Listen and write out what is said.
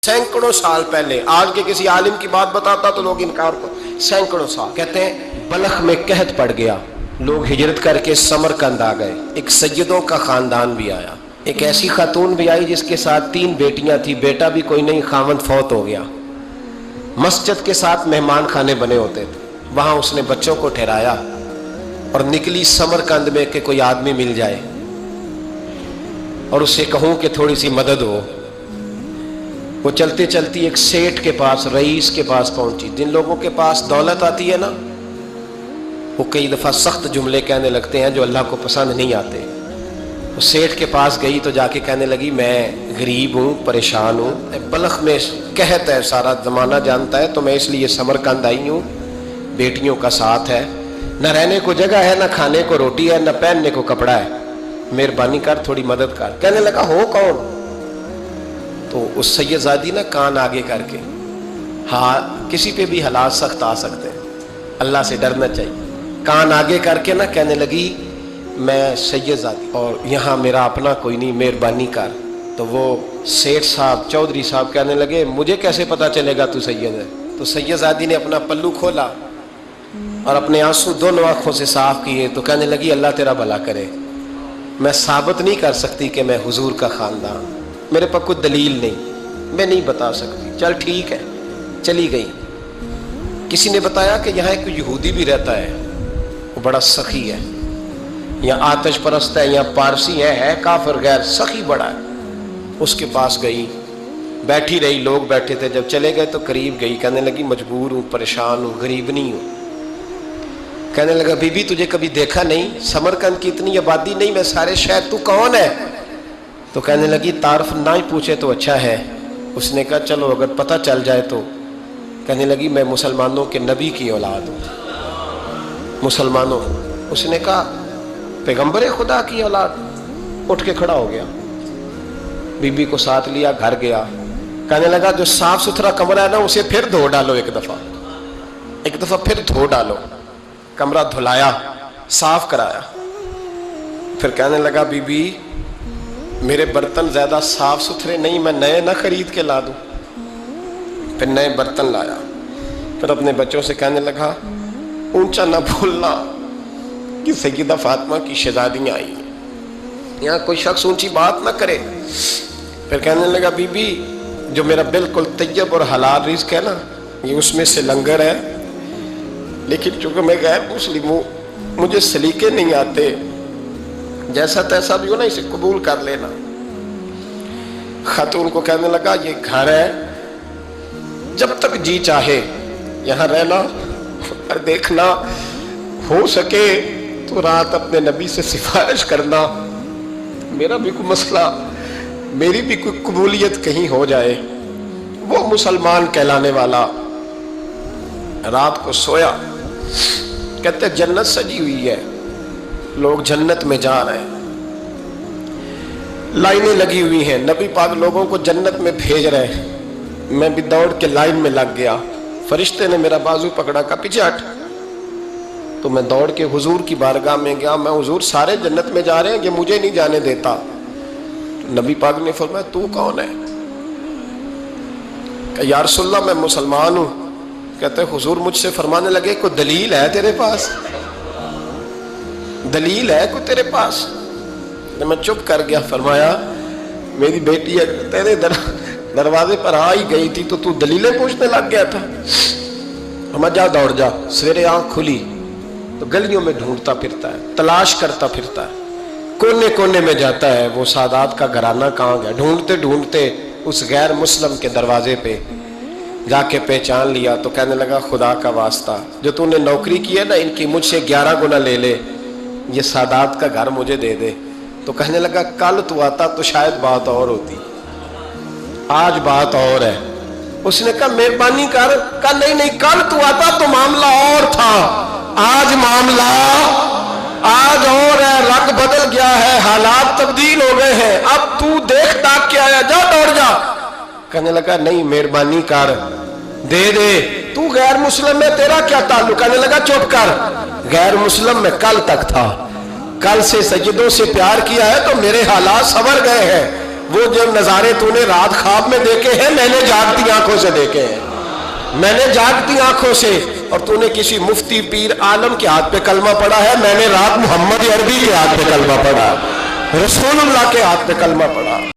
سینکڑوں سال پہلے، آج کے کسی عالم کی بات بتاتا تو لوگ انکار کر، سینکڑوں سال کہتے ہیں بلخ میں قحط پڑ گیا، لوگ ہجرت کر کے سمرقند آ گئے، ایک سیدوں کا خاندان بھی آیا، ایک ایسی خاتون بھی آئی جس کے ساتھ 3 بیٹیاں تھیں، بیٹا بھی کوئی نہیں، خاوند فوت ہو گیا۔ مسجد کے ساتھ مہمان خانے بنے ہوتے تھے، وہاں اس نے بچوں کو ٹھہرایا اور نکلی سمرقند میں کہ کوئی آدمی مل جائے اور اسے کہوں کہ تھوڑی سی مدد ہو۔ وہ چلتے چلتی ایک سیٹھ کے پاس، رئیس کے پاس پہنچی۔ جن لوگوں کے پاس دولت آتی ہے نا، وہ کئی دفعہ سخت جملے کہنے لگتے ہیں جو اللہ کو پسند نہیں آتے۔ وہ سیٹھ کے پاس گئی تو جا کے کہنے لگی میں غریب ہوں، پریشان ہوں، بلخ میں قحط ہے، سارا زمانہ جانتا ہے، تو میں اس لیے سمرقند آئی ہوں، بیٹیوں کا ساتھ ہے، نہ رہنے کو جگہ ہے، نہ کھانے کو روٹی ہے، نہ پہننے کو کپڑا ہے، مہربانی کر تھوڑی مدد کر۔ کہنے لگا ہو کون؟ تو اس سید زادی نے کان آگے کر کے، ہاں کسی پہ بھی حالات سخت آ سکتے ہیں، اللہ سے ڈرنا چاہیے، کان آگے کر کے نہ کہنے لگی میں سید زادی اور یہاں میرا اپنا کوئی نہیں، مہربانی کر۔ تو وہ سیٹھ صاحب، چودھری صاحب کہنے لگے مجھے کیسے پتا چلے گا تو سید ہے؟ تو سید زادی نے اپنا پلو کھولا اور اپنے آنسو دونوں آنکھوں سے صاف کیے تو کہنے لگی اللہ تیرا بھلا کرے، میں ثابت نہیں کر سکتی کہ میں حضور کا خاندان، میرے پاس کوئی دلیل نہیں، میں نہیں بتا سکتی، چل ٹھیک ہے، چلی گئی۔ کسی نے بتایا کہ یہاں ایک یہودی بھی رہتا ہے، وہ بڑا سخی ہے، یا آتش پرست ہے، یا پارسی ہے کافر غیر، سخی بڑا ہے۔ اس کے پاس گئی، بیٹھی رہی، لوگ بیٹھے تھے، جب چلے گئے تو قریب گئی، کہنے لگی مجبور ہوں، پریشان ہوں، غریب نہیں ہوں۔ کہنے لگا بی بی تجھے کبھی دیکھا نہیں، سمرقند کی اتنی آبادی نہیں، میں سارے شہر، تو کون ہے؟ تو کہنے لگی تعارف نہ ہی پوچھے تو اچھا ہے۔ اس نے کہا چلو اگر پتہ چل جائے تو۔ کہنے لگی میں مسلمانوں کے نبی کی اولاد ہوں، مسلمانوں۔ اس نے کہا پیغمبر خدا کی اولاد؟ اٹھ کے کھڑا ہو گیا، بی بی کو ساتھ لیا، گھر گیا، کہنے لگا جو صاف ستھرا کمرہ ہے نا اسے پھر دھو ڈالو، ایک دفعہ پھر دھو ڈالو۔ کمرہ دھلایا، صاف کرایا، پھر کہنے لگا بی بی میرے برتن زیادہ صاف ستھرے نہیں، میں نئے نہ خرید کے لا دوں۔ پھر نئے برتن لایا، پھر اپنے بچوں سے کہنے لگا اونچا نہ بھولنا کہ سیدہ فاطمہ کی شہزادیاں آئی ہیں، یہاں کوئی شخص اونچی بات نہ کرے۔ پھر کہنے لگا بی بی جو میرا بالکل طیب اور حلال رزق ہے نا، یہ اس میں سے لنگر ہے، لیکن چونکہ میں غیر مسلم ہوں، مجھے سلیقے نہیں آتے، جیسا تیسا بھی ہو نا اسے قبول کر لینا۔ خاتون کو کہنے لگا یہ گھر ہے، جب تک جی چاہے یہاں رہنا، اور دیکھنا ہو سکے تو رات اپنے نبی سے سفارش کرنا، میرا بھی کوئی مسئلہ، میری بھی کوئی قبولیت کہیں ہو جائے۔ وہ مسلمان کہلانے والا رات کو سویا، کہتے جنت سجی ہوئی ہے، لوگ جنت میں جا رہے ہیں، لائنیں لگی ہوئی ہیں، نبی پاک لوگوں کو جنت میں بھیج رہے ہیں، میں بھی دوڑ کے لائن میں لگ گیا، فرشتے نے میرا بازو پکڑا، کہا پیچھے ہٹ، تو میں دوڑ کے حضور کی بارگاہ میں گیا، میں حضور سارے جنت میں جا رہے ہیں، یہ مجھے نہیں جانے دیتا۔ نبی پاک نے فرمایا تو کون ہے؟ کہ یا رسول اللہ میں مسلمان ہوں۔ کہتے حضور مجھ سے فرمانے لگے کوئی دلیل ہے تیرے پاس؟ دلیل ہے کوئی تیرے پاس؟ میں چپ کر گیا، فرمایا میری بیٹی تیرے دروازے پر آ ہی گئی تھی تو دلیلیں پوچھنے لگ گیا تھا۔ ہم جا دوڑ جا، سویرے آنکھ کھلی تو گلیوں میں ڈھونڈتا پھرتا ہے، تلاش کرتا پھرتا ہے، کونے کونے میں جاتا ہے وہ سادات کا گھرانہ کہاں گیا، ڈھونڈتے ڈھونڈتے اس غیر مسلم کے دروازے پہ جا کے پہچان لیا تو کہنے لگا خدا کا واسطہ جو تو نے نوکری کی ہے نا ان کی مجھ سے 11 گنا لے لے، یہ سادات کا گھر مجھے دے دے۔ تو کہنے لگا کل تو آتا تو شاید بات اور ہوتی، آج بات اور ہے۔ اس نے کہا مہربانی کر، کہا نہیں کل تو آتا تو معاملہ اور تھا، آج معاملہ آج اور ہے، رنگ بدل گیا ہے، حالات تبدیل ہو گئے ہیں، اب تو دیکھ تاک کے آیا، جا دوڑ جا۔ کہنے لگا نہیں مہربانی کر، دے دے، تو غیر مسلم میں تیرا کیا تعلق؟ کہنے لگا چپ کر، غیر مسلم میں کل تک تھا، کل سے سجدوں سے پیار کیا ہے تو میرے حالات سنور گئے ہیں، وہ جو نظارے تو نے رات خواب میں دیکھے ہیں میں نے جاگتی آنکھوں سے دیکھے ہیں، میں نے جاگتی آنکھوں سے۔ اور تو نے کسی مفتی پیر عالم کے ہاتھ پہ کلمہ پڑھا ہے، میں نے رات محمد عربی کے ہاتھ پہ کلمہ پڑھا، رسول اللہ کے ہاتھ پہ کلمہ پڑھا۔